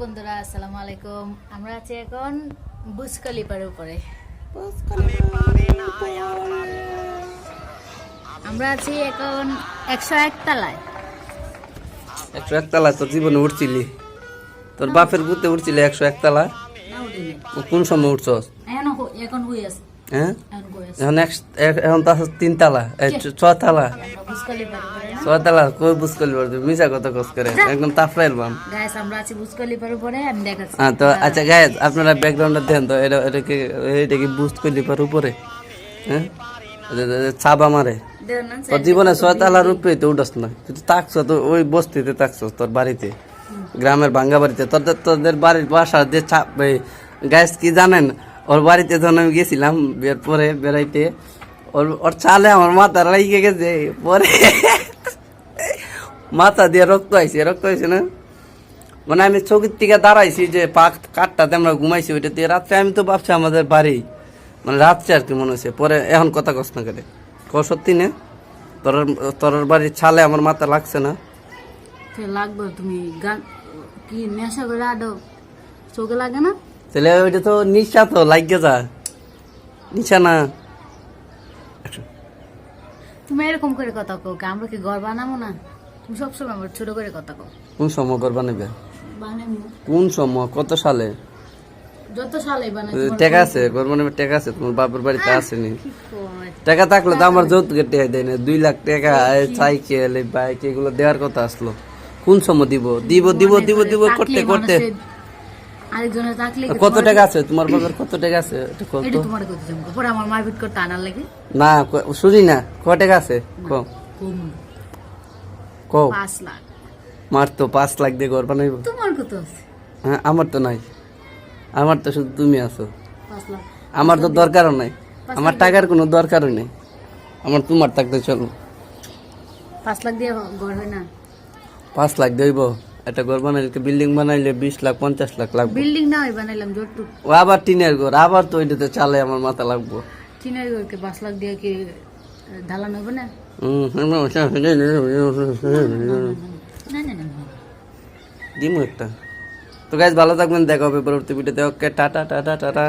বন্ধুরা, আসসালামু আলাইকুম। আমরা আছি এখন বুর্জ খলিফার উপরে। আমরা আছি এখন 101 তলায়। 101 তলা তোর জীবনে উঠছিলি? তোর বাপের পুতে উঠছিলি 101 তলা? কোন সময় উঠছস? এখন হই আছে। হ্যাঁ, এখন তো 3 তলা, 6 তলা। 6 তলা কই বুঝ করলি পারবি? মিছা কথা কস করে একদম তাফরাইল বাম। গাইস, আমরা আছি বুর্জ খলিফার উপরে। আমি দেখাচ্ছি। হ্যাঁ, তো আচ্ছা গাইস, আপনারা ব্যাকগ্রাউন্ডটা দেন তো। এটা কি বুঝ খলিফার উপরে? হ্যাঁ, ছাবা মারে তোর জীবনে 6 তলার উপরে তো উঠস না। তুই তাকছ তো ওই বস্তিতে তাকছ, তোর বাড়িতে, গ্রামের ভাঙ্গা বাড়িতে। তোদের বাড়ির বাসার যে চাপ। গাইস কি জানেন, ওর বাড়িতে যখন আমি গেছিলাম বিয়ের পরে বেড়াইতে, ওর চালে আমার মাথা লাগিয়ে গেছে। পরে মাথা দিয়ে রক্ত হয়েছে না, মানে আমি চৌকির থেকে দাঁড়াইছি যে পাক কাঠটাতে আমরা ঘুমাইছি ওইটা দিয়ে রাত্রে। আমি তো ভাবছি আমাদের বাড়ি, মানে রাত্রে আর কি মনে হচ্ছে। পরে এখন কথা কস না করে ক সত্যি না, তোর বাড়ির ছালে আমার মাথা লাগছে না? লাগবে। তুমি গান কি নেশা করে আডো, চোখে লাগে না? তাহলে ওইটা তো নিশা, তো লাগে যা নিশা না। তুমি এরকম করে কথা কও, আমরা কি ঘর বানাবো না? তুমি সবসময় আমার ছোট করে কথা কও। কোন সময় ঘর বানাবে? বানাবো। কোন সময়, কত সালে? যত সালে বানাই। টাকা আছে ঘর বানাবে? টাকা আছে তোমার বাপের বাড়িতে? আসেনি টাকা? থাকলে তো আমার যৌতুকের টাকা দেয় না। 2 লাখ টাকা, সাইকেল, বাইক, এগুলো দেওয়ার কথা আসলো। কোন সময় দিব দিব দিব দিব দিব করতে করতে আরেকজনের থাকলে কত টাকা আছে তোমার বাবার? কত টাকা আছে এটা কত? এটা তোমার কত জমা পরে আমার মারপিট করতে আনার লাগে না, শুনি না। কত টাকা আছে কম? কম 5 লাখ। মার তো 5 লাখ দিয়ে ঘর বানাইব? তোমার কত আছে? হ্যাঁ, আমার তো নাই। আমার তো শুধু তুমি আছো। 5 লাখ আমার তো দরকারও নাই। আমার টাকার কোনো দরকারই নেই। আমার তোমার থাকতে চলো। 5 লাখ দিয়ে ঘর হয় না? 5 লাখ দেব একটা ঘর বানাইলে, বিল্ডিং বানাইলে 20 লাখ 50 লাখ লাগবে। বিল্ডিং না হয় বানাইলাম জোরটুক। ও আবার টিনের ঘর, আবার তো ওইটাতে চালে আমার মাথা লাগবো। টিনের ঘরকে 5 লাখ দিয়ে কি ঢালানো হবে না? না না না। দিমু একটা। তো গাইস, ভালো থাকবেন, দেখা হবে পরবর্তী ভিডিওতে। ওকে, টাটা টাটা টাটা।